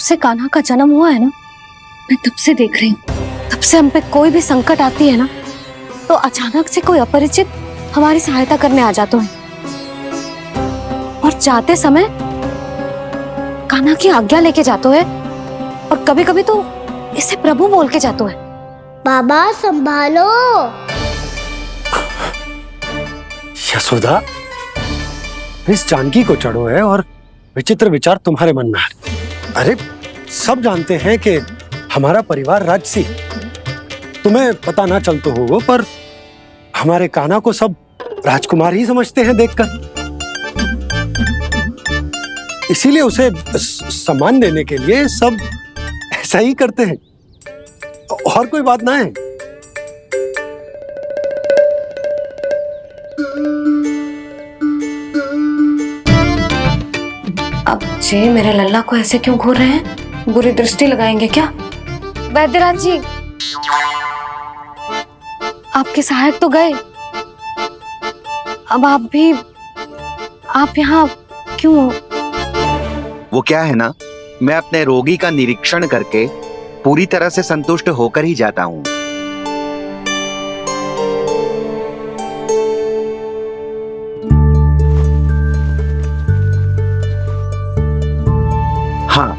से कान्हा का जन्म हुआ है ना, मैं तब से देख रही हूँ, तब से हम पे कोई भी संकट आती है ना, तो अचानक से कोई अपरिचित हमारी सहायता करने आ जाते हैं और जाते समय कान्हा की आज्ञा लेके जाते हैं और कभी कभी तो इसे प्रभु बोल के जाते हैं। बाबा संभालो। यशोदा, इस जानकी को चढ़ो है और विचित्र विचार तुम्हारे मन में है। अरे सब जानते हैं कि हमारा परिवार राजसी, तुम्हें पता ना चलता हो वो, पर हमारे कान्हा को सब राजकुमार ही समझते हैं देखकर, इसीलिए उसे सम्मान देने के लिए सब ऐसा ही करते हैं, और कोई बात ना है। अब जे मेरे लल्ला को ऐसे क्यों घूर रहे हैं? बुरी दृष्टि लगाएंगे क्या? वैद्यराज जी, आपके सहायक तो गए, अब आप यहाँ क्यों? वो क्या है ना, मैं अपने रोगी का निरीक्षण करके पूरी तरह से संतुष्ट होकर ही जाता हूँ। हाँ,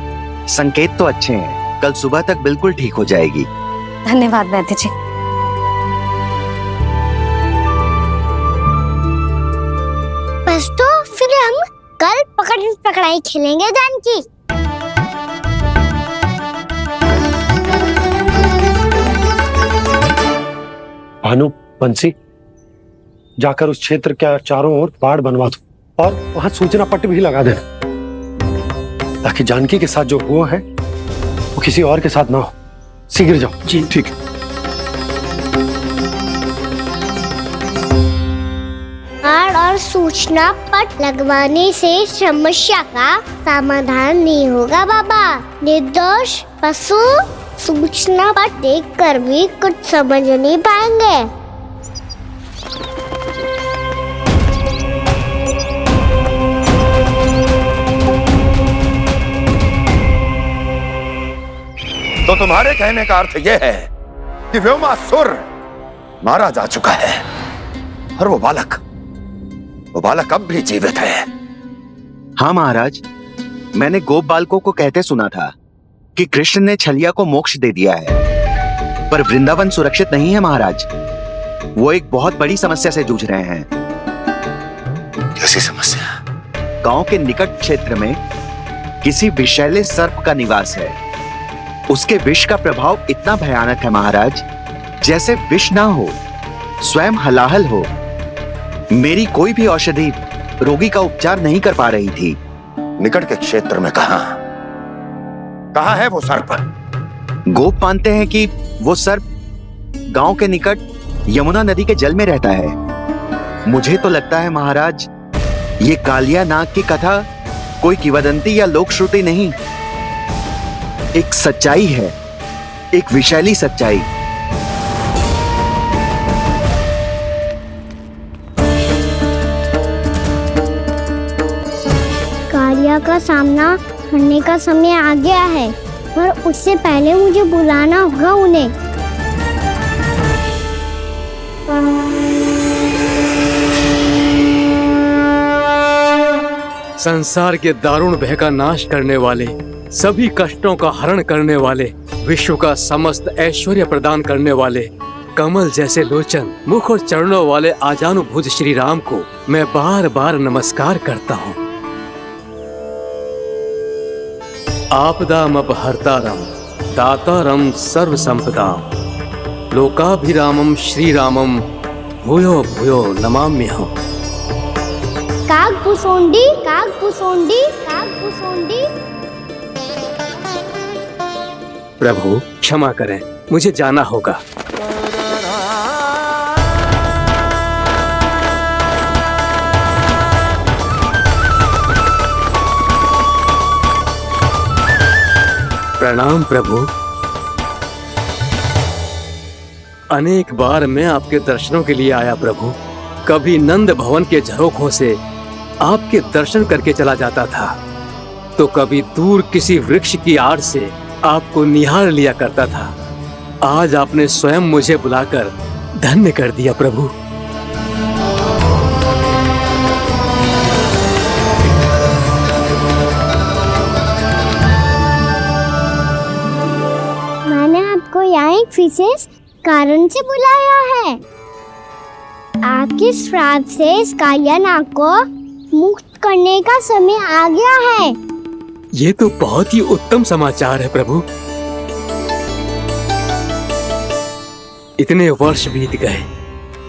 संकेत तो अच्छे हैं, कल सुबह तक बिल्कुल ठीक हो जाएगी। धन्यवाद वैद्य जी। बस तो फिर हम कल पकड़न पकड़ाई खेलेंगे जानकी। भानु, बंसी, जाकर उस क्षेत्र के चारों ओर बाड़ बनवा दो और वहां सूचना पट्ट भी लगा देना, ताकि जानकी के साथ जो हुआ है वो किसी और के साथ ना हो। शीघ्र जाओ। जी ठीक है। बाड़ और सूचना पट लगवाने से समस्या का समाधान नहीं होगा बाबा। निर्दोष पशु सूचना पट देखकर भी कुछ समझ नहीं पाएंगे। तो तुम्हारे कहने का अर्थ यह है कि व्योमासुर मारा जा चुका है और वो बालक अब भी जीवित है। हाँ महाराज, मैंने गोप बालकों को कहते सुना था कि कृष्ण ने छलिया को मोक्ष दे दिया है, पर वृंदावन सुरक्षित नहीं है महाराज। वो एक बहुत बड़ी समस्या से जूझ रहे हैं। कैसी समस्या? गांव के निकट क्षेत्र में किसी विषैले सर्प का निवास है। उसके विष का प्रभाव इतना भयानक है महाराज, जैसे विष ना हो, स्वयं हलाहल हो। मेरी कोई भी औषधि रोगी का उपचार नहीं कर पा रही थी। निकट के क्षेत्र में कहाँ है वो सर्प? गोप मानते हैं कि वो सर्प गांव के निकट यमुना नदी के जल में रहता है। मुझे तो लगता है महाराज, ये कालिया नाग की कथा कोई किंवदंती या लोक श्रुति नहीं, एक सच्चाई है, एक विषैली सच्चाई। कालिया का सामना करने का समय आ गया है, पर उससे पहले मुझे बुलाना होगा उन्हें। संसार के दारुण भय का नाश करने वाले, सभी कष्टों का हरण करने वाले, विश्व का समस्त ऐश्वर्य प्रदान करने वाले, कमल जैसे लोचन, मुख और चरणों वाले आजानुभुज श्री राम को मैं बार बार नमस्कार करता हूँ। आपदामपहर्तारं दातारं सर्व संपदाम लोकाभिरामं श्री रामम भूयो भूयो नमाम्यहम्। कागभूषोंडी कागभूषोंडी कागभूषोंडी। प्रभु क्षमा करें, मुझे जाना होगा। प्रणाम प्रभु। अनेक बार मैं आपके दर्शनों के लिए आया प्रभु। कभी नंद भवन के झरोखों से आपके दर्शन करके चला जाता था, तो कभी दूर किसी वृक्ष की आड़ से आपको निहार लिया करता था। आज आपने स्वयं मुझे बुलाकर धन्य कर दिया प्रभु। मैंने आपको यहाँ एक विशेष कारण से बुलाया है। आपके श्राप से इस कालिया नाग को मुक्त करने का समय आ गया है। ये तो बहुत ही उत्तम समाचार है प्रभु। इतने वर्ष बीत गए,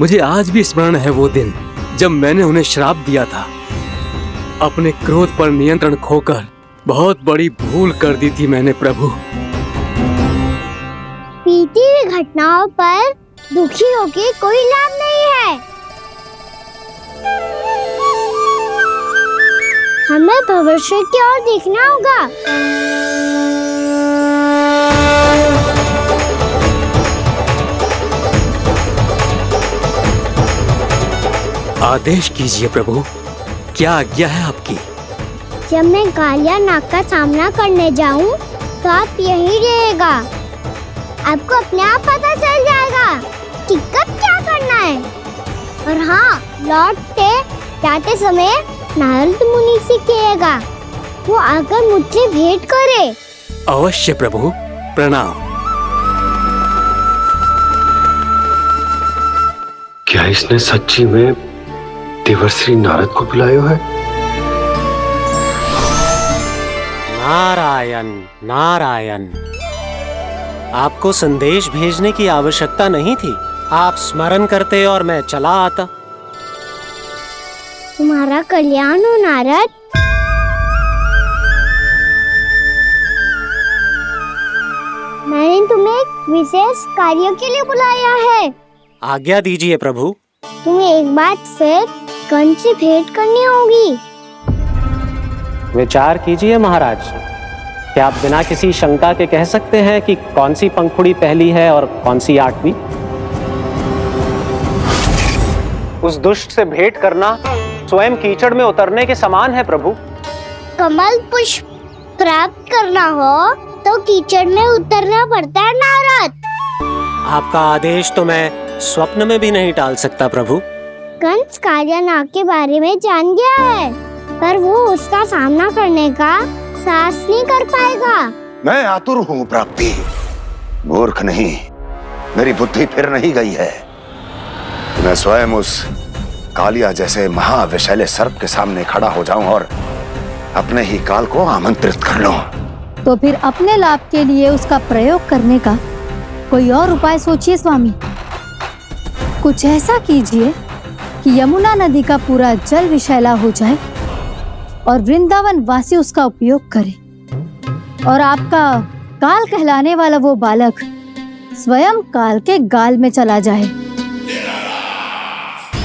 मुझे आज भी स्मरण है वो दिन जब मैंने उन्हें श्राप दिया था। अपने क्रोध पर नियंत्रण खोकर बहुत बड़ी भूल कर दी थी मैंने प्रभु। बीती हुई घटनाओं पर दुखी होके कोई लाभ नहीं है। हमें भविष्य की ओर देखना होगा। आदेश कीजिए प्रभु, क्या आज्ञा है आपकी? जब मैं कालिया नाग का सामना करने जाऊं, तो आप यहीं रहेगा। आपको अपने आप पता चल जाएगा कि कब क्या करना है। और हाँ, लौटते जाते समय नारद मुनि से कहिएगा, वो आकर मुझसे भेंट करे। अवश्य प्रभु, प्रणाम। क्या इसने सच्ची में देवर्षि नारद को बुलाया है? नारायण नारायण, आपको संदेश भेजने की आवश्यकता नहीं थी। आप स्मरण करते और मैं चला आता। तुम्हारा कल्याण हो नारद। मैंने तुम्हें एक विशेष कार्य के लिए बुलाया है। आज्ञा दीजिए प्रभु। तुम्हें एक बार फिर कंस से भेंट करनी होगी। विचार कीजिए महाराज, क्या आप बिना किसी शंका के कह सकते हैं कि कौन सी पंखुड़ी पहली है और कौन सी आठवीं? उस दुष्ट से भेंट करना स्वयं कीचड़ में उतरने के समान है प्रभु। कमल पुष्प प्राप्त करना हो तो कीचड़ में उतरना पड़ता है नारद। आपका आदेश तो मैं स्वप्न में भी नहीं टाल सकता प्रभु। कंस कालिया नाग के बारे में जान गया है, पर वो उसका सामना करने का साहस नहीं कर पाएगा। मैं आतुर हूँ प्राप्ति, मूर्ख नहीं। मेरी बुद्धि फिर नहीं गई है। मैं स्वयं उस कालिया जैसे महाविषैले सर्प के सामने खड़ा हो जाऊं और अपने ही काल को आमंत्रित कर लूं। तो फिर अपने लाभ के लिए उसका प्रयोग करने का कोई और उपाय सोचिए स्वामी। कुछ ऐसा कीजिए कि यमुना नदी का पूरा जल विषैला हो जाए और वृंदावन वासी उसका उपयोग करे, और आपका काल कहलाने वाला वो बालक स्वयं काल के गाल में चला जाए।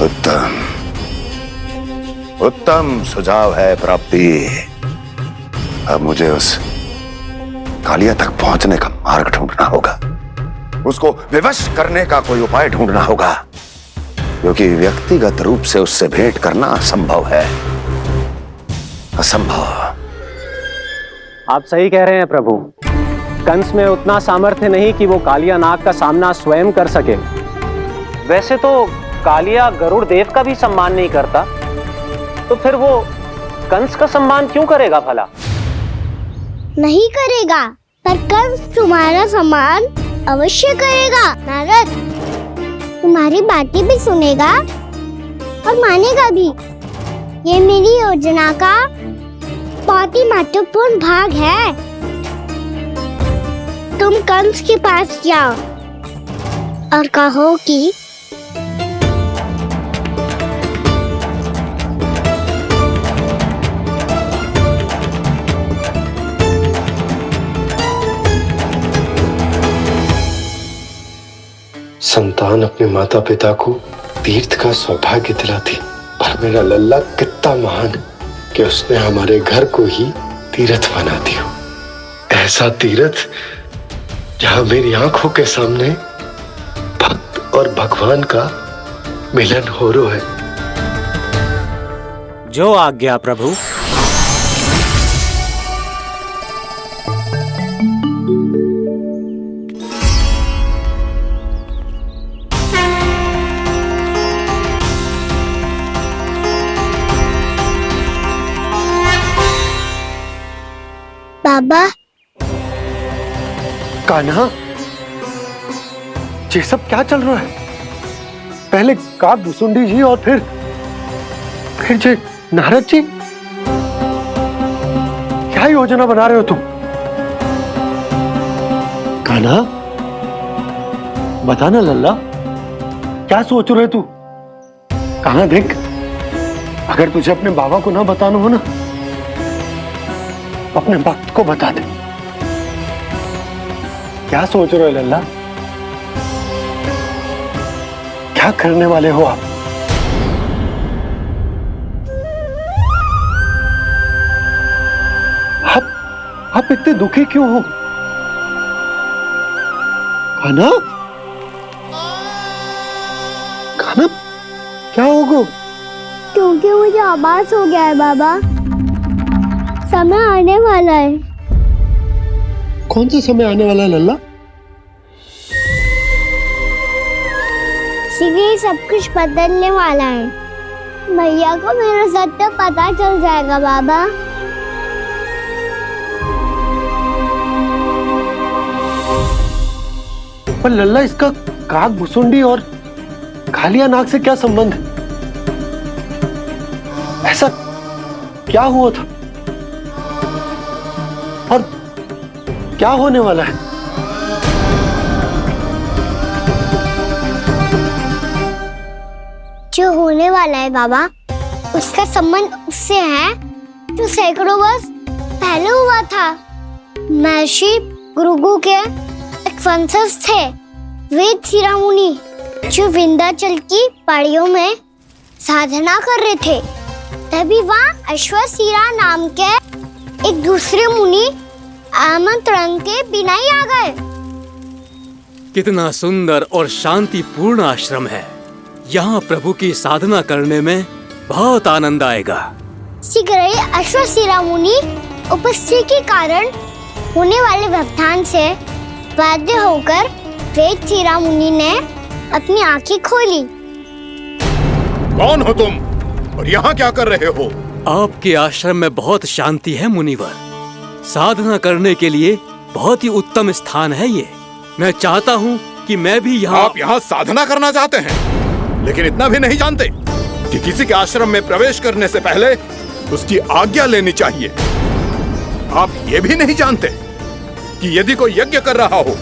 उत्तम उत्तम सुझाव है प्राप्ति। अब मुझे उस कालिया तक पहुंचने का मार्ग ढूंढना होगा। उसको विवश करने का कोई उपाय ढूंढना होगा, क्योंकि व्यक्तिगत रूप से उससे भेंट करना असंभव है। असंभव। आप सही कह रहे हैं प्रभु। कंस में उतना सामर्थ्य नहीं कि वो कालिया नाग का सामना स्वयं कर सके। वैसे तो कालिया गरुड़ देव का भी सम्मान नहीं करता, तो फिर वो कंस का सम्मान क्यों करेगा भला? नहीं करेगा, पर कंस तुम्हारा सम्मान अवश्य करेगा नारद। तुम्हारी बातें भी सुनेगा और मानेगा भी। ये मेरी योजना का बहुत ही महत्वपूर्ण भाग है। तुम कंस के पास जाओ और कहो कि संतान अपने माता पिता को तीर्थ का सौभाग्य दिलाती, और मेरा लल्ला कितना महान कि उसने हमारे घर को ही तीर्थ बना दिया। ऐसा तीर्थ जहां मेरी आंखों के सामने भक्त और भगवान का मिलन हो रहा है। जो आज्ञा प्रभु। बाबा। कान्हा, ये सब क्या चल रहा है? पहले काग भुसुंडी जी और फिर जे नारद जी। क्या योजना बना रहे हो तुम? कान्हा, बताना लल्ला, क्या सोच रहे तू? कान्हा देख, अगर तुझे अपने बाबा को ना बताना हो ना, तो अपने भक्त को बता दे। क्या सोच रहे हो लल्ला? क्या करने वाले हो आप? आप इतने दुखी क्यों हो? कान्हा, कान्हा, क्या होगा? क्योंकि मुझे आभास हो गया है बाबा, समय आने वाला है। कौन सा समय आने वाला है लल्ला? शीघ्र ही सब कुछ बदलने वाला है। भैया को मेरा सत्य पता चल जाएगा बाबा। पर लल्ला, इसका काग भुसुंडी और कालिया नाग से क्या संबंध है? ऐसा क्या हुआ था और क्या होने वाला है? जो होने वाला है बाबा, उसका संबंध उससे है जो सैकड़ों वर्ष पहले हुआ था। महर्षि भृगु के एक वंशज थे वेद शिरोमणि, जो विंध्याचल की पहाड़ियों में साधना कर रहे थे। तभी वहाँ अश्वशिरा नाम के एक दूसरे मुनि आमंत्रण के बिना ही आ गए। कितना सुंदर और शांतिपूर्ण आश्रम है। यहाँ प्रभु की साधना करने में बहुत आनंद आएगा। शीघ्र ही अश्वशिरा मुनि उपस्थिति के कारण होने वाले व्यवधान से बाध्य होकर वेद शिरा मुनि ने अपनी आंखें खोली। कौन हो तुम और यहाँ क्या कर रहे हो? आपके आश्रम में बहुत शांति है मुनिवर। साधना करने के लिए बहुत ही उत्तम स्थान है ये। मैं चाहता हूँ कि मैं भी यहाँ। आप यहाँ साधना करना चाहते हैं, लेकिन इतना भी नहीं जानते कि किसी के आश्रम में प्रवेश करने से पहले उसकी आज्ञा लेनी चाहिए। आप ये भी नहीं जानते कि यदि कोई यज्ञ कर रहा हो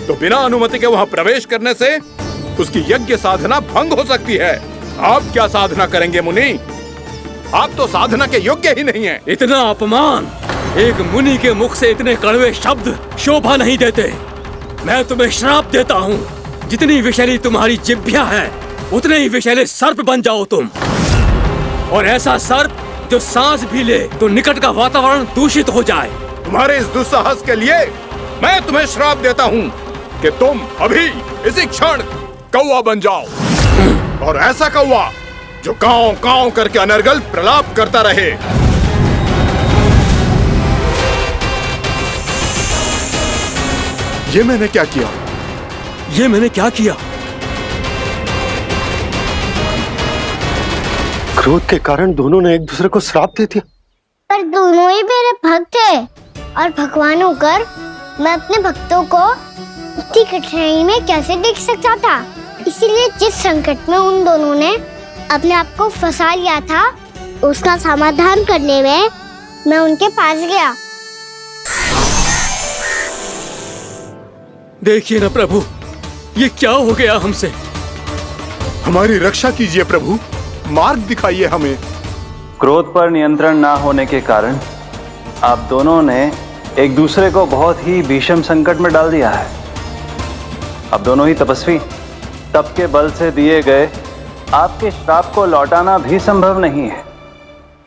तो बिना अनुमति के वहाँ प्रवेश करने से उसकी यज्ञ साधना भंग हो सकती है। आप क्या साधना करेंगे मुनि? आप तो साधना के योग्य ही नहीं हैं। इतना अपमान! एक मुनि के मुख से इतने कड़वे शब्द शोभा नहीं देते। मैं तुम्हें श्राप देता हूँ। जितनी विषैली तुम्हारी जिह्वा है, उतने ही विषैले सर्प बन जाओ तुम। और ऐसा सर्प जो सांस भी ले तो निकट का वातावरण दूषित हो जाए। तुम्हारे इस दुस्साहस के लिए मैं तुम्हें श्राप देता हूँ कि तुम अभी इसी क्षण कौवा बन जाओ, और ऐसा कौवा जो कांव कांव करके अनर्गल प्रलाप करता रहे। ये मैंने क्या किया? ये मैंने क्या किया? क्रोध के कारण दोनों ने एक दूसरे को श्राप दे दिया। पर दोनों ही मेरे भक्त हैं, और भगवान होकर मैं अपने भक्तों को इतनी कठिनाई में कैसे देख सकता था। इसीलिए जिस संकट में उन दोनों ने अपने आप को फंसा लिया था, उसका समाधान करने में मैं उनके पास गया। देखिए ना प्रभु, ये क्या हो गया हमसे? हमारी रक्षा कीजिए प्रभु, मार्ग दिखाइए हमें। क्रोध पर नियंत्रण ना होने के कारण आप दोनों ने एक दूसरे को बहुत ही भीषण संकट में डाल दिया है। अब दोनों ही तपस्वी, तप के बल से दिए गए आपके श्राप को लौटाना भी संभव नहीं है।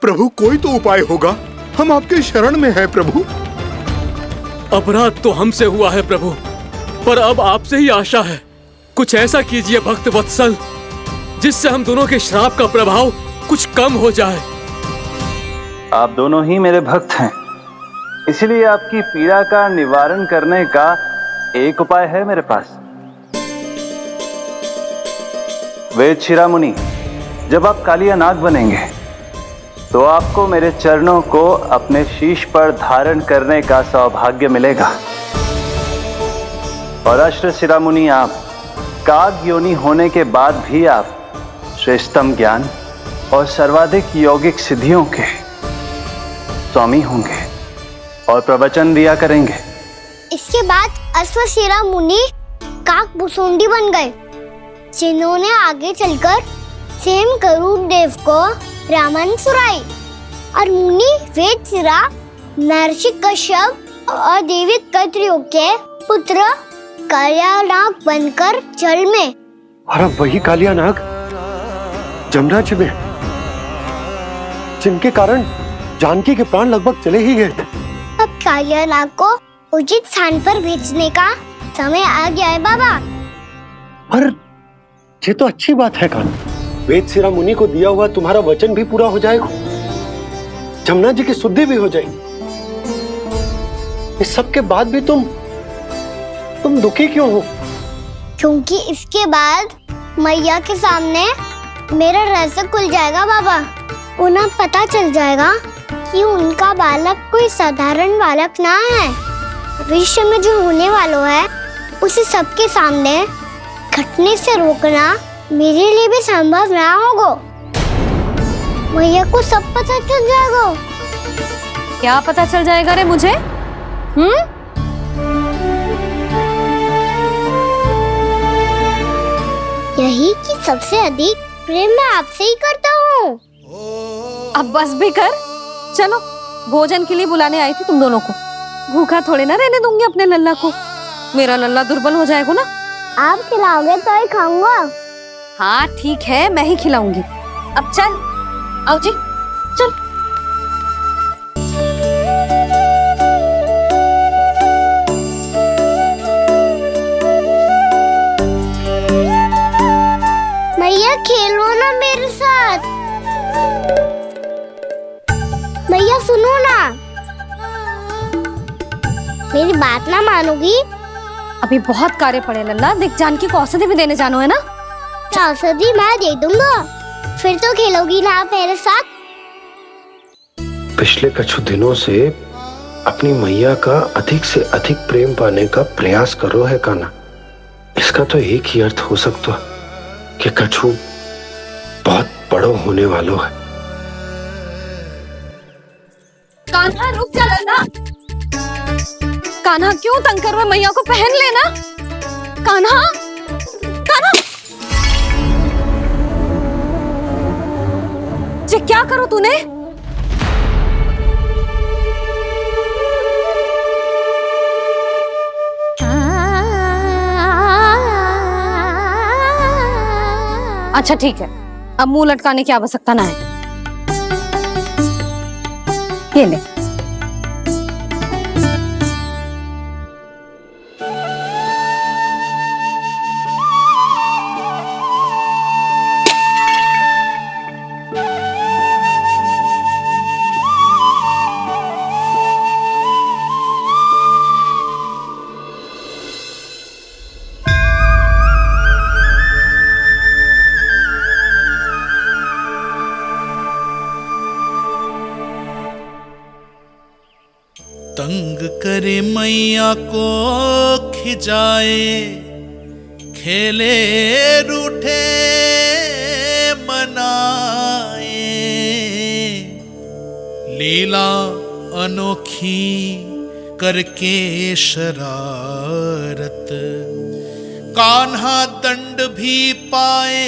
प्रभु, कोई तो उपाय होगा, हम आपके शरण में हैं प्रभु। अपराध तो हमसे हुआ है प्रभु, पर अब आपसे ही आशा है। कुछ ऐसा कीजिए भक्त वत्सल, जिससे हम दोनों के श्राप का प्रभाव कुछ कम हो जाए। आप दोनों ही मेरे भक्त हैं, इसलिए आपकी पीड़ा का निवारण करने का एक उपाय है मेरे पास। वेद शिरोमणि, जब आप कालिया नाग बनेंगे तो आपको मेरे चरणों को अपने शीश पर धारण करने का सौभाग्य मिलेगा। और अश्र शिरोमुनि, आप काग योनि होने के बाद भी आप श्रेष्ठतम ज्ञान और सर्वाधिक यौगिक सिद्धियों के स्वामी होंगे और प्रवचन दिया करेंगे। इसके बाद अश्वशिरा मुनि काकभूषुंडी बन गए, जिन्होंने आगे चलकर स्वयं गरुड़ देव को रामायण सुनाई। और मुनि वेदशिरा, महर्षि कश्यप और देवी कत्रियों के पुत्र कालियानाग बनकर जल में। और अब वही कालियानाग जमराज्य में, जिनके कारण जानकी के प्राण लगभग चले ही गए थे। अब कालियानाग को उचित स्थान पर भेजने का समय आ गया है बाबा। पर ये तो अच्छी बात है कान्हा, वेदशिरा मुनि को दिया हुआ तुम्हारा वचन भी पूरा हो जाएगा, जमुना जी की शुद्धि भी हो जाएगी। इस सब के बाद भी तुम दुखी क्यों हो? क्योंकि इसके बाद मैया के सामने मेरा रहस्य खुल जाएगा बाबा। उन्हें पता चल जाएगा कि उनका बालक कोई साधारण बालक ना है। भविष्य में जो होने वाला है उसे सबके सामने घटने से रोकना मेरे लिए भी संभव ना होगा। मैया को सब पता चल जाएगा। क्या पता चल जाएगा रे मुझे? यही कि सबसे अधिक प्रेम मैं आपसे ही करता हूँ। अब बस भी कर, चलो भोजन के लिए बुलाने आई थी तुम दोनों को। भूखा थोड़े ना रहने दूंगी अपने लल्ला को, मेरा लल्ला दुर्बल हो जाएगा ना। आप खिलाओगे तो ही खाऊंगा। हाँ ठीक है, मैं ही खिलाऊंगी। अब चल, आओ जी चल। मैया खेलो ना मेरे साथ। मैया सुनो ना, मेरी बात ना मानोगी? अभी बहुत कार्य पड़े लल्ला, देख जानकी को औषधि भी देने जानो है ना। औषधि मैं दे दूंगा, फिर तो खेलोगी ना आप मेरे साथ? पिछले कुछ दिनों से अपनी मैया का अधिक से अधिक प्रेम पाने का प्रयास करो है कान्हा। इसका तो एक ही अर्थ हो सकता कि कछु बहुत बड़ो होने वालों है। कान्हा रुक जा लल्ला। कान्हा क्यों तंग कर रहा है? मैया को पहन लेना। कान्हा, कान्हा, ये क्या करो तूने? अच्छा ठीक है, अब मुंह लटकाने की आवश्यकता ना है। ये ले। तंग करे मैया को खिजाए, खेले रूठे मनाए, लीला अनोखी करके शरारत, कान्हा दंड भी पाए।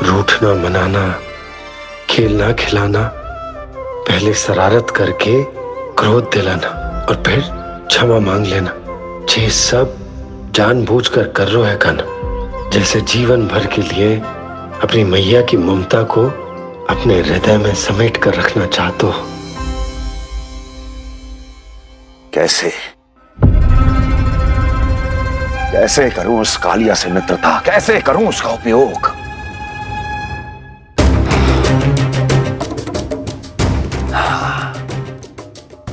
रूठना मनाना, खेलना खिलाना, पहले शरारत करके क्रोध दिलाना और फिर क्षमा मांग लेना, ये सब जानबूझकर कर रहा है कान्हा। जैसे जीवन भर के लिए अपनी मैया की ममता को अपने हृदय में समेट कर रखना चाहते हो। कैसे कैसे करूं उस कालिया से मित्रता, कैसे करूं उसका उपयोग?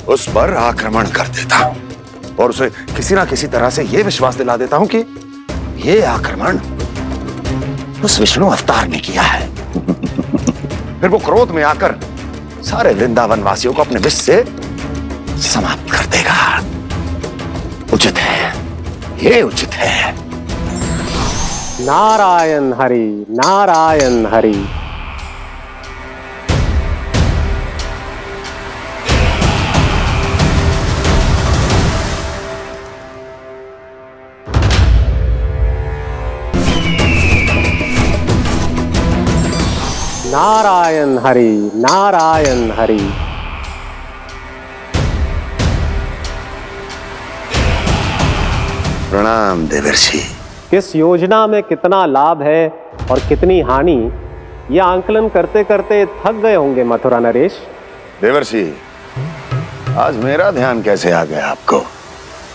उस पर आक्रमण कर देता हूं और उसे किसी ना किसी तरह से यह विश्वास दिला देता हूं कि यह आक्रमण उस विष्णु अवतार ने किया है। फिर वो क्रोध में आकर सारे वृंदावन वासियों को अपने विष से समाप्त कर देगा। उचित है, ये उचित है। नारायण हरि, नारायण हरि। नारायण हरि, नारायण हरि। प्रणाम देवर्षि। किस योजना में कितना लाभ है और कितनी हानि, यह आंकलन करते करते थक गए होंगे मथुरा नरेश। देवर्षि, आज मेरा ध्यान कैसे आ गया आपको?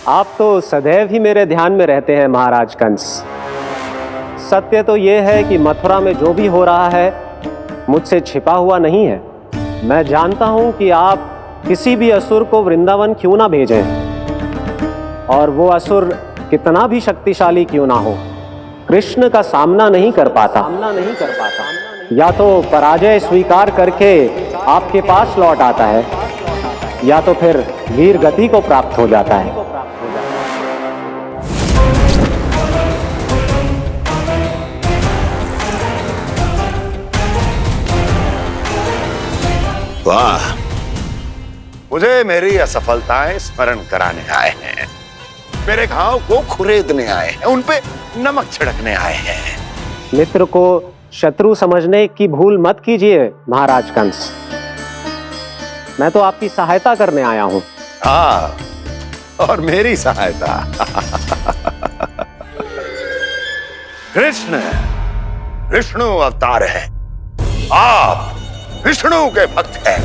आप तो सदैव ही मेरे ध्यान में रहते हैं महाराज कंस। सत्य तो यह है कि मथुरा में जो भी हो रहा है मुझसे छिपा हुआ नहीं है। मैं जानता हूं कि आप किसी भी असुर को वृंदावन क्यों ना भेजें, और वो असुर कितना भी शक्तिशाली क्यों ना हो, कृष्ण का सामना नहीं कर पाता। या तो पराजय स्वीकार करके आपके पास लौट आता है, या तो फिर वीर गति को प्राप्त हो जाता है। वाह, मुझे मेरी असफलताएं स्मरण कराने आए हैं, मेरे घाव को खुरेदने आए हैं, उन पे नमक छिड़कने आए हैं। मित्र को शत्रु समझने की भूल मत कीजिए महाराज कंस। मैं तो आपकी सहायता करने आया हूं। हाँ, और मेरी सहायता। कृष्ण विष्णु अवतार है, आप विष्णु के भक्त हैं।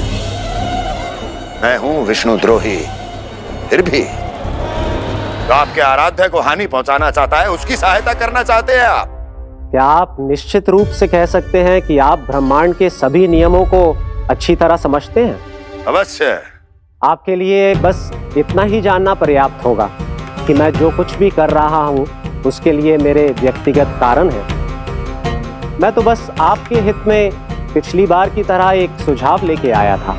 मैं हूं विष्णु द्रोही, फिर भी तो आपके आराध्य को हानि पहुंचाना चाहता है, उसकी सहायता करना चाहते हैं आप। क्या आप निश्चित रूप से कह सकते हैं कि आप ब्रह्मांड के सभी नियमों को अच्छी तरह समझते हैं? अवश्य। आपके लिए बस इतना ही जानना पर्याप्त होगा कि मैं जो कुछ भी कर रहा हूं उसके लिए मेरे व्यक्तिगत कारण है। मैं तो बस आपके हित में पिछली बार की तरह एक सुझाव लेके आया था,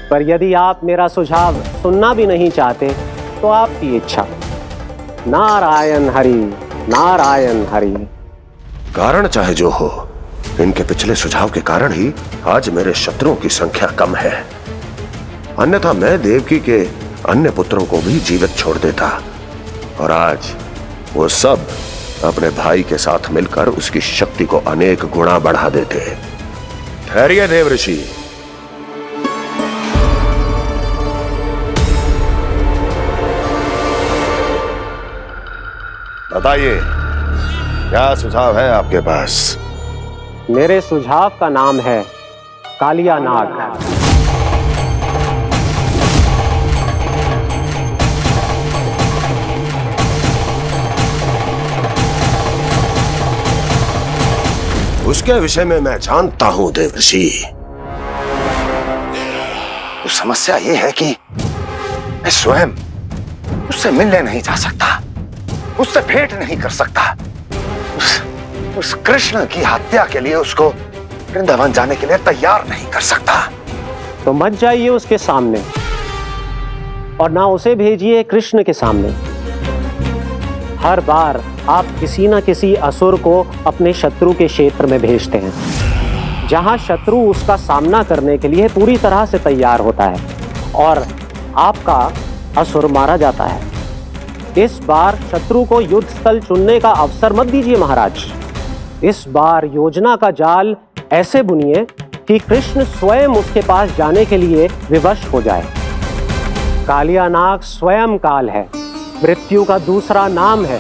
पर यदि आप मेरा सुझाव सुनना भी नहीं चाहते तो आपकी इच्छा। नारायण हरि, नारायण हरि। कारण चाहे जो हो, इनके पिछले सुझाव के कारण ही आज मेरे शत्रुओं की संख्या कम है। अन्यथा मैं देवकी के अन्य पुत्रों को भी जीवित छोड़ देता, और आज वो सब अपने भाई के साथ मिलकर उसकी शक्ति को अनेक गुणा बढ़ा देते। ठहरिए देवऋषि। बताइए, क्या सुझाव है आपके पास? मेरे सुझाव का नाम है कालिया नाग। उसके विषय में मैं जानता हूं देवर्षि। तो समस्या यह है कि मैं स्वयं उससे मिलने नहीं जा सकता, उससे भेंट नहीं कर सकता। उस कृष्ण की हत्या के लिए उसको वृंदावन जाने के लिए तैयार नहीं कर सकता। तो मत जाइए उसके सामने, और ना उसे भेजिए कृष्ण के सामने। हर बार आप किसी न किसी असुर को अपने शत्रु के क्षेत्र में भेजते हैं, जहां शत्रु उसका सामना करने के लिए पूरी तरह से तैयार होता है और आपका असुर मारा जाता है। इस बार शत्रु को युद्ध स्थल चुनने का अवसर मत दीजिए महाराज। इस बार योजना का जाल ऐसे बुनिए कि कृष्ण स्वयं उसके पास जाने के लिए विवश हो जाए। कालिया नाग स्वयं काल है, मृत्यु का दूसरा नाम है।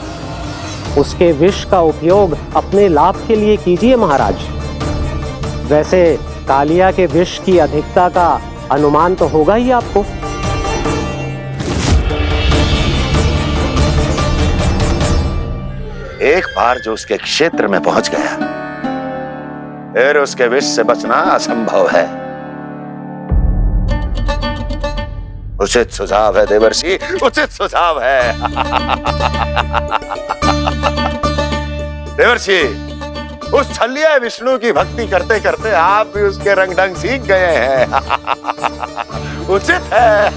उसके विष का उपयोग अपने लाभ के लिए कीजिए महाराज। वैसे कालिया के विष की अधिकता का अनुमान तो होगा ही आपको। एक बार जो उसके क्षेत्र में पहुंच गया, फिर उसके विष से बचना असंभव है। उचित सुझाव है देवर्षि, उचित सुझाव है। देवर्षि, उस छलिया विष्णु की भक्ति करते करते आप भी उसके रंग ढंग सीख गए हैं। उचित है।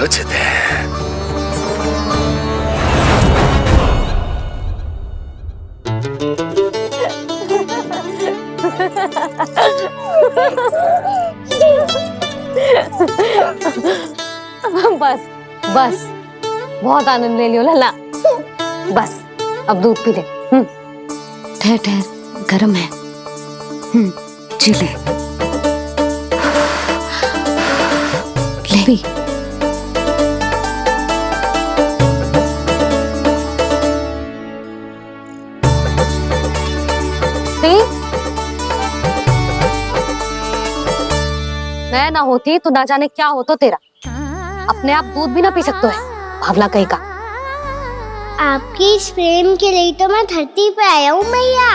उचित है। बस बस, बहुत आनंद ले लियो लल्ला। बस अब दूध पी ले। ठहर ठहर, गर्म है। जी ले पी। मैं ना होती तो ना जाने क्या होता तेरा। अपने आप दूध भी ना पी सकते है, भावला कहीं का। आपकी इस प्रेम के लिए तो मैं धरती पे आया हूँ मैया।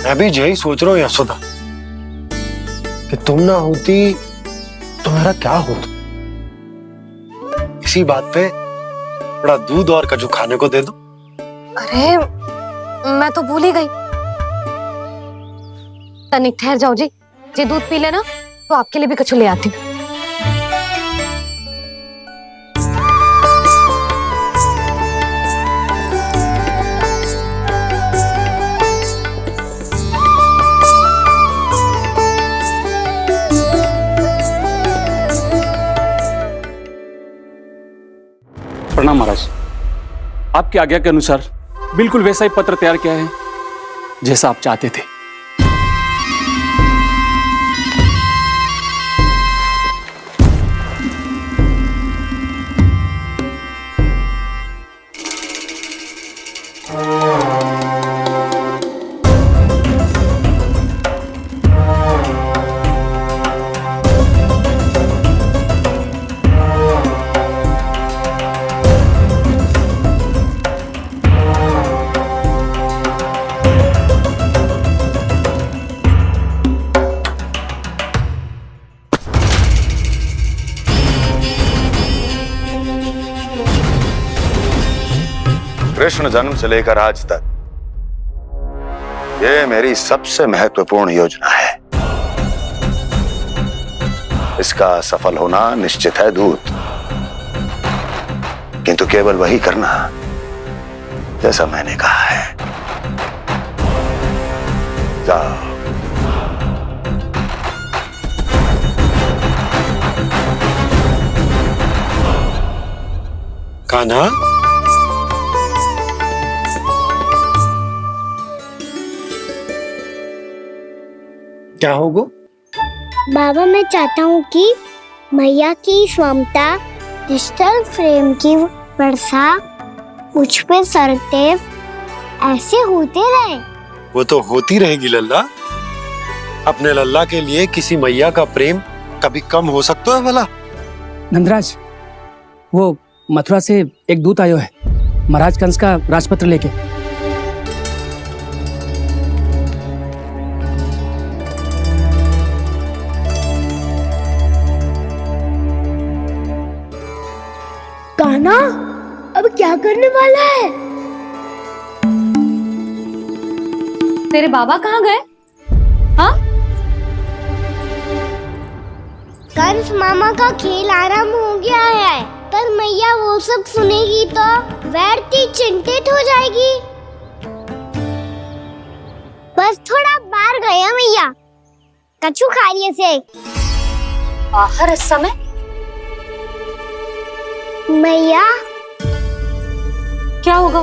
मैं भी यही सोच रहा हूँ यशोदा कि तुम ना होती तो मेरा क्या होता। इसी बात पे थोड़ा दूध और कजू खाने को दे दो। अरे मैं तो भूल ही गई। तनिक ठहर जाओ जी, दूध पी लेना तो आपके लिए भी कछु ले आती हूँ। प्रणाम महाराज। आपकी आज्ञा के अनुसार बिल्कुल वैसा ही पत्र तैयार किया है जैसा आप चाहते थे। कृष्ण जन्म से लेकर आज तक ये मेरी सबसे महत्वपूर्ण योजना है। इसका सफल होना निश्चित है दूत, किंतु केवल वही करना जैसा मैंने कहा है। जाओ। कान्हा, क्या होगा? बाबा मैं चाहता हूँ कि मैया की ममता डिजिटल फ्रेम की वर्षा मुझ पे सरतेव ऐसे होते रहे। वो तो होती रहेगी लल्ला। अपने लल्ला के लिए किसी मैया का प्रेम कभी कम हो सकता है भला? नंदराज, वो मथुरा से एक दूत आयो है महाराज कंस का राजपत्र लेके। कान्हा अब क्या करने वाला है? तेरे बाबा कहाँ गए? हाँ? कंस मामा का खेल आरंभ हो गया है, पर मैया वो सब सुनेगी तो व्यर्थी चिंतित हो जाएगी। बस थोड़ा बाहर गया मैया, कछु खा लिए से। बाहर इस समय? मैया क्या होगा?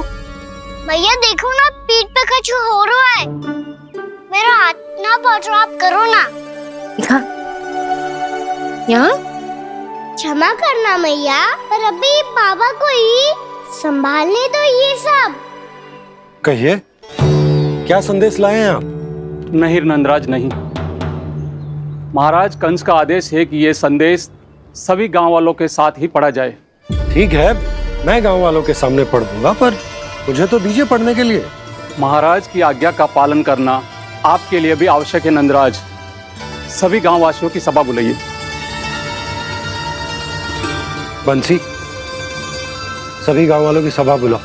मैया देखो ना, पीठ पे कुछ हो रहा है। मेरा हाथ ना पकड़ो, आप करो ना। यहाँ? क्षमा करना मैया, पर अभी बाबा को ही संभालने दो ये सब। कहिए, क्या संदेश लाए हैं आप? नहीं नंदराज नहीं। महाराज कंस का आदेश है कि ये संदेश सभी गांव वालों के साथ ही पढ़ा जाए। ठीक है, मैं गांव वालों के सामने पढ़ दूंगा, पर मुझे तो दीजिए पढ़ने के लिए। महाराज की आज्ञा का पालन करना आपके लिए भी आवश्यक है नंदराज। सभी गांव वासियों की सभा बुलाइए। बंसी, सभी गांव वालों की सभा बुलाओ।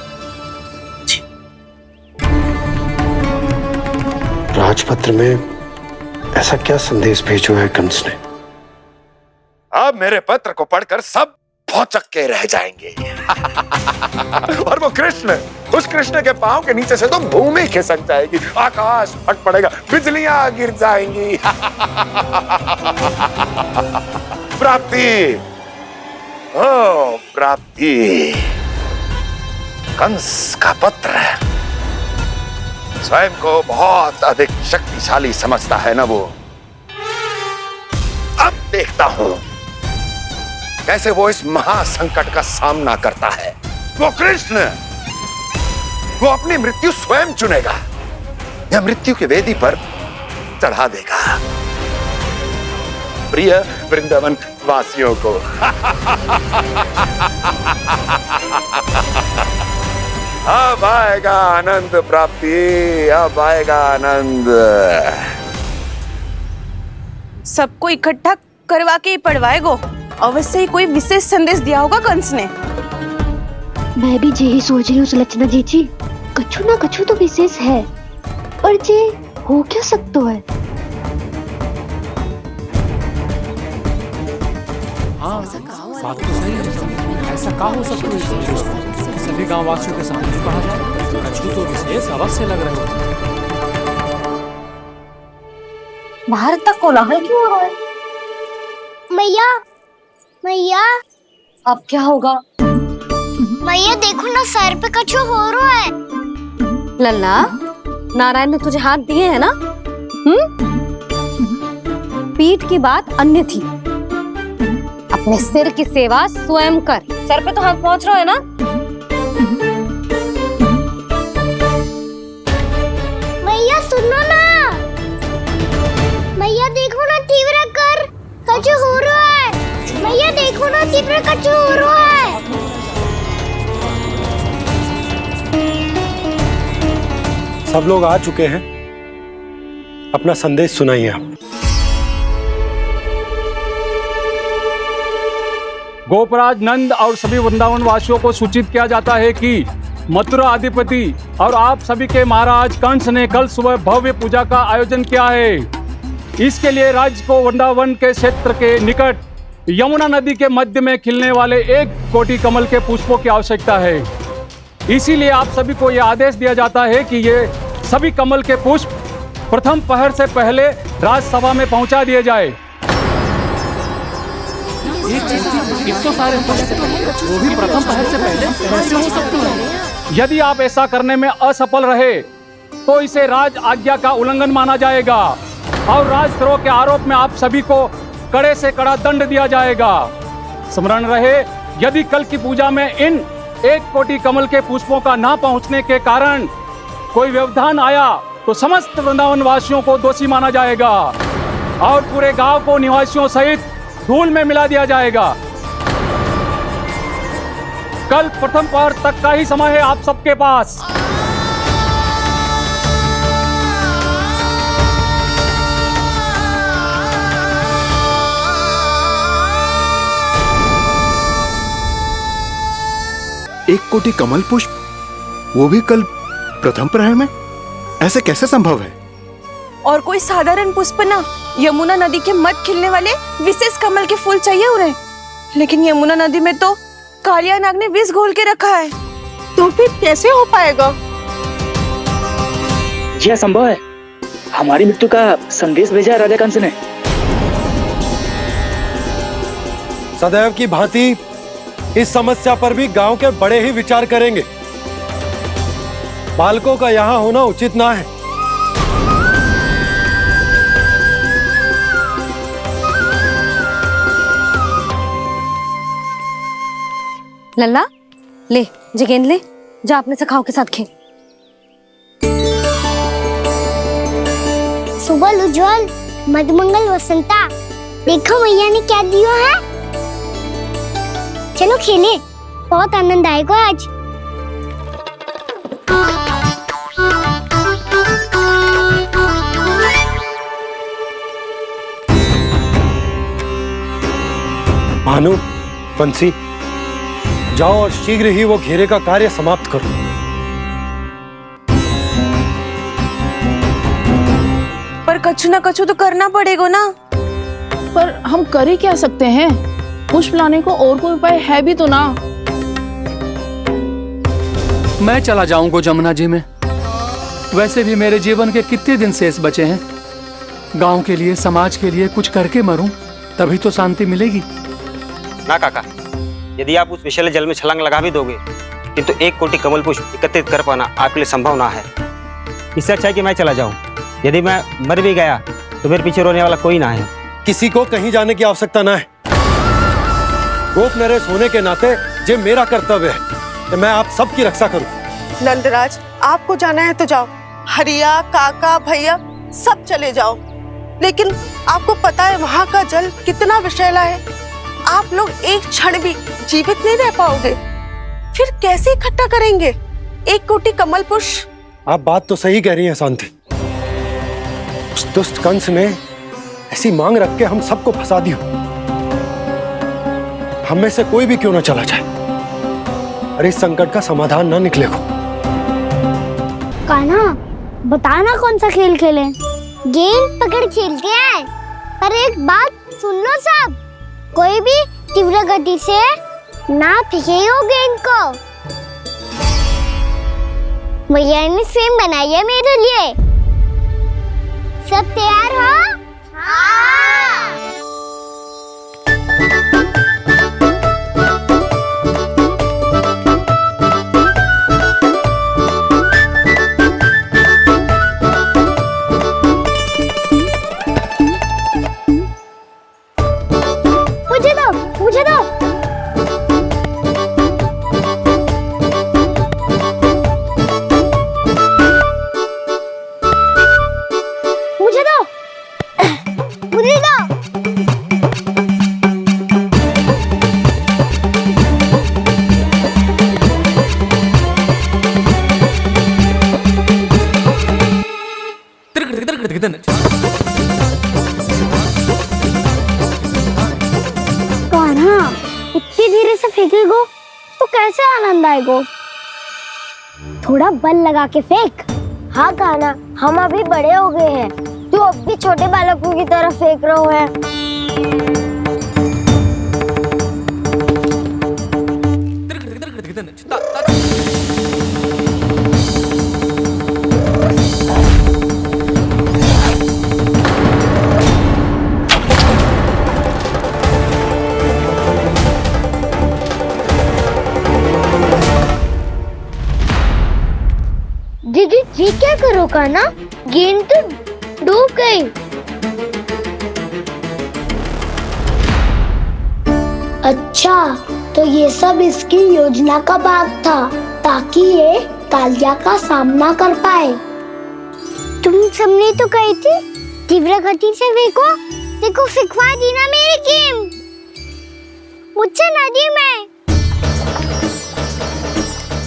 राजपत्र में ऐसा क्या संदेश भेजो है कंस ने? अब मेरे पत्र को पढ़कर सब भौचक के रह जाएंगे। और वो कृष्ण, उस कृष्ण के पांव के नीचे से तो भूमि खिसक जाएगी, आकाश फट पड़ेगा, बिजलियां गिर जाएंगी। प्राप्ति, ओ प्राप्ति, कंस का पत्र। स्वयं को बहुत अधिक शक्तिशाली समझता है ना वो। अब देखता हूं कैसे वो इस महासंकट का सामना करता है। वो कृष्ण, वो अपनी मृत्यु स्वयं चुनेगा या मृत्यु की वेदी पर चढ़ा देगा प्रिय वृंदावन वासियों को। अब आएगा आनंद प्राप्ति, अब आएगा आनंद। सबको इकट्ठा करवा के ही पढ़वाएगो। अवश्य ही कोई विशेष संदेश दिया होगा कंस ने। मैं भी यही सोच रही हूँ सुलक्षणा जी, कछु ना कछु तो विशेष है, पर जे हो क्या सकता है? हाँ, बात तो सही है। ऐसा क्या हो सकता है? सभी गांव वासियों के सामने पढ़ा जाए, कछु तो विशेष अवश्य लग रहे हो। बाहर तक कोलाहल क्यों हो रहा है? मैया, मैया, अब क्या होगा? मैया देखो ना, सर पे कछु हो रहा है। लल्ला, नारायण ने तुझे हाथ दिए हैं ना? पीठ की बात अन्य थी। अपने सिर की सेवा स्वयं कर। सर पे तो हाथ पहुंच रहा है ना? मैया सुनो ना, मैया देखो ना, तीव्र कर कछु हो रहा है। मैया देखो ना, तीव्र कछु हो रहा है। सब लोग आ चुके हैं, अपना संदेश सुनाइए आप। गोपराज नंद और सभी वृंदावन वासियों को सूचित किया जाता है कि मथुरा अधिपति और आप सभी के महाराज कंस ने कल सुबह भव्य पूजा का आयोजन किया है। इसके लिए राज्य को वृंदावन के क्षेत्र के निकट यमुना नदी के मध्य में खिलने वाले 1 कोटि कमल के पुष्पों की आवश्यकता है। इसीलिए आप सभी को यह आदेश दिया जाता है कि ये सभी कमल के पुष्प प्रथम पहर से पहले राजसभा में पहुंचा दिए जाए। तो सारे वो भी प्रथम पहर से पहले कैसे हो सकते हैं? यदि आप ऐसा करने में असफल रहे तो इसे राज आज्ञा का उल्लंघन माना जाएगा और राजद्रोह के आरोप में आप सभी को कड़े से कड़ा दंड दिया जाएगा। स्मरण रहे, यदि कल की पूजा में इन 1 कोटि कमल के पुष्पों का ना पहुंचने के कारण कोई व्यवधान आया तो समस्त वृंदावन वासियों को दोषी माना जाएगा और पूरे गांव को निवासियों सहित धूल में मिला दिया जाएगा। कल प्रथम पहर तक का ही समय है आप सबके पास। एक कोटि कमल पुष्प, वो भी कल प्रथम प्रहर में? ऐसे कैसे संभव है? और कोई साधारण पुष्प ना, यमुना नदी के मध्य खिलने वाले विशेष कमल के फूल चाहिए उन्हें। लेकिन यमुना नदी में तो कालिया नाग ने विष घोल के रखा है, तो फिर कैसे हो पाएगा? यह संभव है। हमारी मृत्यु का संदेश भेजा राजा कंस ने। सदैव की भांति इस समस्या पर भी गांव के बड़े ही विचार करेंगे। बालकों का यहाँ होना उचित ना है। लल्ला, ले जे गेंद ले, जा अपने सखाओं के साथ खेल। सुबह उज्जवल, मधुमंगल वसंता, देखो मैया ने क्या दिया है। चलो खेलें, बहुत आनंद आएगा आज। बंसी, जाओ और शीघ्र ही वो घेरे का कार्य समाप्त करो। पर कछु ना कछु तो करना पड़ेगा ना। पर हम कर ही क्या सकते हैं? पुष्प लाने को और कोई उपाय है भी तो ना। मैं चला जाऊंगा जमुना जी में। वैसे भी मेरे जीवन के कितने दिन शेष बचे हैं। गांव के लिए, समाज के लिए कुछ करके मरूं, तभी तो शांति मिलेगी। ना काका, यदि आप उस विषैले जल में छलांग लगा भी दोगे, किंतु 1 कोटि कमल पुष्प एकत्रित कर पाना आपके लिए संभव ना है। इससे अच्छा है कि मैं चला जाऊं। यदि मैं मर भी गया तो मेरे पीछे रोने वाला कोई ना है। किसी को कहीं जाने की आवश्यकता ना है। गोप नरेश होने के नाते ये मेरा कर्तव्य है कि मैं आप सबकी रक्षा करूं। नंदराज, आपको जाना है तो जाओ। हरिया, काका, भैया सब चले जाओ। लेकिन आपको पता है वहाँ का जल कितना विषैला है। आप लोग एक क्षण भी जीवित नहीं रह पाओगे। फिर कैसे इकट्ठा करेंगे 1 कोटि कमल पुष्प? आप बात तो सही कह रही हैं शांति। उस दुष्ट कंस ने ऐसी मांग रख के हम सबको फंसा दी हो। हम में से कोई भी क्यों ना चला जाए, अरे इस संकट का समाधान ना निकले को। कान्हा, बताना कौन सा खेल खेलें? गेंद पकड़ खेलते हैं। पर एक बात सुन लो सब, कोई भी तीव्र गति से ना फेंकेगा गेंद को। भैया ने फ्रेम बनाई है मेरे लिए। सब तैयार हो? हाँ। मुझे दो, मुझे दो। मुझे दो, मुझे दो। कान्हा, इतनी धीरे से फेंकेगो तो कैसे आनंद आएगो? थोड़ा बल लगा के फेंक। हाँ कान्हा, हम अभी बड़े हो गए हैं, तू अब भी छोटे बालकों की तरह फेंक रहे हो है। दीदी जी क्या करो कान्हा? गेंद तो डूब गई। अच्छा, तो ये सब इसकी योजना का भाग था ताकि ये कालिया का सामना कर पाए। तुम सबने तो कही थी तीव्र गति से फेंको। देखो फिकवा दी ना मेरी गेम। मुझसे नदी में।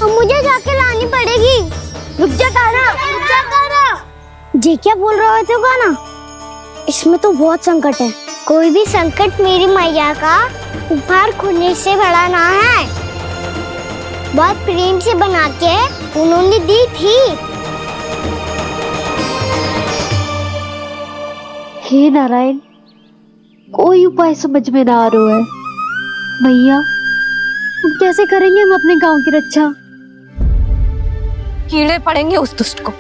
अब मुझे जाके लानी पड़ेगी। रुक जा कान्हा, रुक जा कान्हा। जी क्या बोल रहे थे कान्हा? इसमें तो बहुत संकट है। कोई भी संकट मेरी मैया का उपहार खोने से बड़ा ना है। बहुत प्रेम से बना के उन्होंने दी थी। हे नारायण, कोई उपाय समझ में ना आ रहा है। भैया, हम कैसे करेंगे हम अपने गांव की रक्षा? कीड़े पड़ेंगे उस दुष्ट को।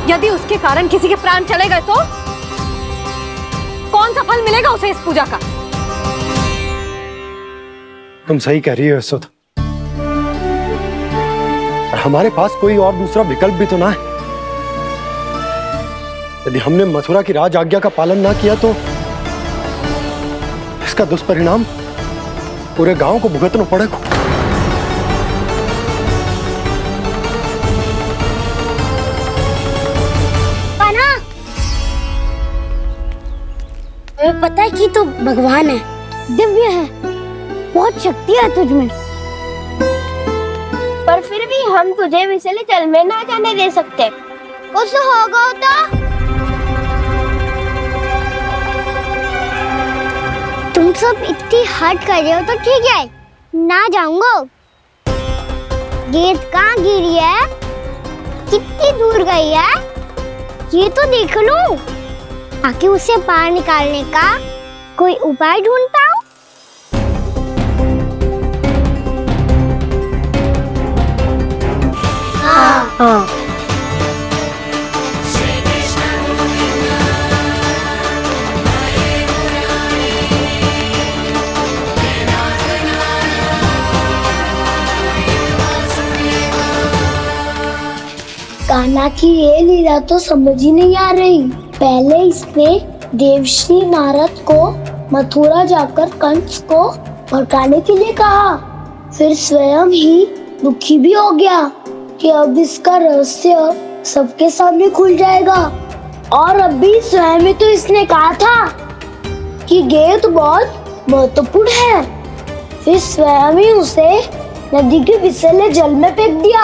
यदि उसके कारण किसी के प्राण चले गए तो कौन सा फल मिलेगा उसे इस पूजा का? तुम सही कह रही हो यशोदा। और हमारे पास कोई और दूसरा विकल्प भी तो ना है। यदि हमने मथुरा की राज आज्ञा का पालन ना किया तो इसका दुष्परिणाम पूरे गांव को भुगतना पड़ेगा। तुम्हें पता है कि तू भगवान है, दिव्य है, बहुत शक्ति है तुझमें। पर फिर भी हम तुझे विषैले जल में ना जाने दे सकते। कुछ होगा तो तुम तुम सब इतनी हट कर रहे हो तो ठीक है, ना जाऊंगा। गेंद कहाँ गिरी है, कितनी दूर गई है, ये तो देख लूं, ताकि उसे बाहर निकालने का कोई उपाय ढूंढ पाऊं। हाँ। कान्हा की ये लीला तो समझ ही नहीं आ रही। पहले इसने देवश्री नारद को मथुरा जाकर कंस को भड़काने के लिए कहा, फिर स्वयं ही दुखी भी हो गया कि अब इसका रहस्य सबके सामने खुल जाएगा। और अभी स्वयं ही तो इसने कहा था कि गेंद बहुत महत्वपूर्ण है, फिर स्वयं ही उसे नदी के विषैले जल में फेंक दिया।